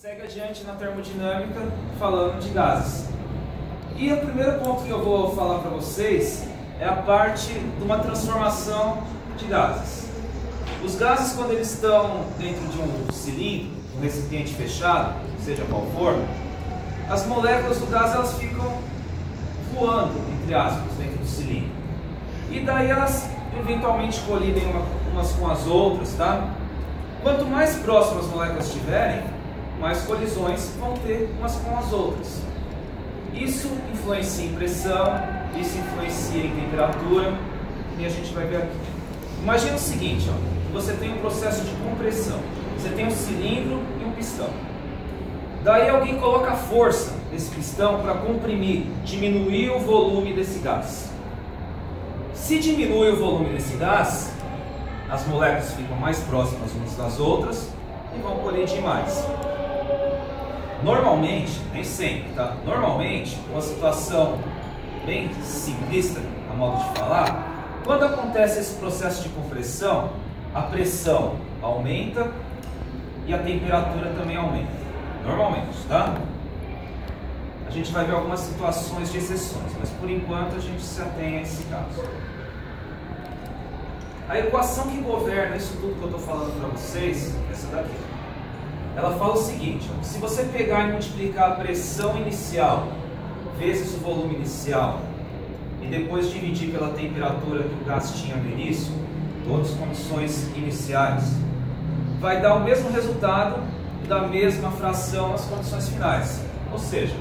Segue adiante na termodinâmica, falando de gases. E o primeiro ponto que eu vou falar para vocês é a parte de uma transformação de gases. Os gases, quando eles estão dentro de um cilindro, um recipiente fechado, seja qual for, as moléculas do gás elas ficam voando, entre aspas, dentro do cilindro. E daí elas eventualmente colidem umas com as outras, tá? Quanto mais próximas as moléculas estiverem, mais colisões vão ter umas com as outras. Isso influencia em pressão, isso influencia em temperatura, e a gente vai ver aqui. Imagina o seguinte, ó, você tem um processo de compressão, você tem um cilindro e um pistão. Daí alguém coloca força nesse pistão para comprimir, diminuir o volume desse gás. Se diminui o volume desse gás, as moléculas ficam mais próximas umas das outras e vão colidir mais. Normalmente, nem sempre, tá? Normalmente, uma situação bem simplista, a modo de falar, quando acontece esse processo de compressão, a pressão aumenta e a temperatura também aumenta. Normalmente, tá? A gente vai ver algumas situações de exceções, mas por enquanto a gente se atém a esse caso. A equação que governa isso tudo que eu estou falando para vocês é essa daqui. Ela fala o seguinte, ó, se você pegar e multiplicar a pressão inicial vezes o volume inicial e depois dividir pela temperatura que o gás tinha no início, todas as condições iniciais, vai dar o mesmo resultado da mesma fração nas condições finais. Ou seja,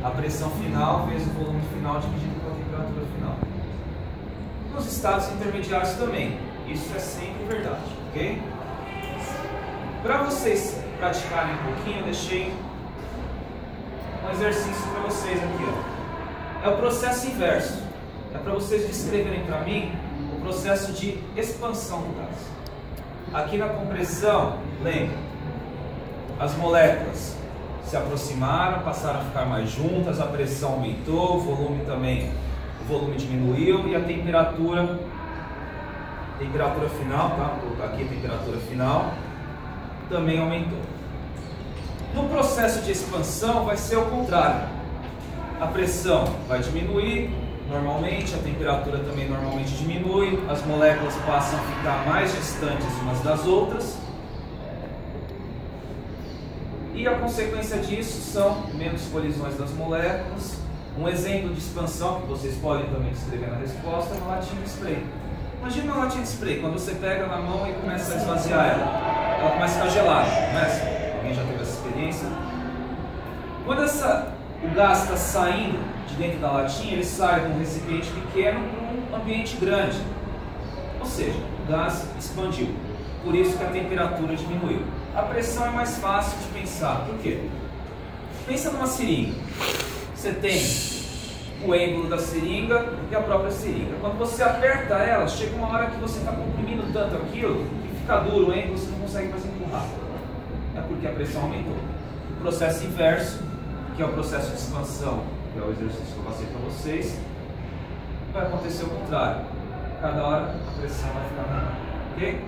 a pressão final vezes o volume final dividido pela temperatura final. Nos estados intermediários também, isso é sempre verdade, ok? Para vocês praticarem um pouquinho, eu deixei um exercício para vocês aqui, ó. É o processo inverso. É para vocês descreverem para mim o processo de expansão do gás. Aqui na compressão, lembra, as moléculas se aproximaram, passaram a ficar mais juntas, a pressão aumentou, o volume também, o volume diminuiu e a temperatura final, tá? Vou colocar aqui a temperatura final, também aumentou. No processo de expansão vai ser o contrário. A pressão vai diminuir normalmente, a temperatura também normalmente diminui, as moléculas passam a ficar mais distantes umas das outras. E a consequência disso são menos colisões das moléculas. Um exemplo de expansão que vocês podem também escrever na resposta é uma latinha de spray. Imagina uma latinha de spray, quando você pega na mão e começa a esvaziar ela começa a ficar gelada, começa? Alguém já teve essa experiência? Quando o gás está saindo de dentro da latinha, ele sai de um recipiente pequeno para um ambiente grande. Ou seja, o gás expandiu, por isso que a temperatura diminuiu. A pressão é mais fácil de pensar, por quê? Pensa numa seringa, você tem o êmbolo da seringa e a própria seringa. Quando você aperta ela, chega uma hora que você está comprimindo tanto aquilo que fica duro o êmbolo, você não consegue mais empurrar. É porque a pressão aumentou. O processo inverso, que é o processo de expansão, que é o exercício que eu passei para vocês, vai acontecer o contrário. Cada hora a pressão vai ficar menor. Ok?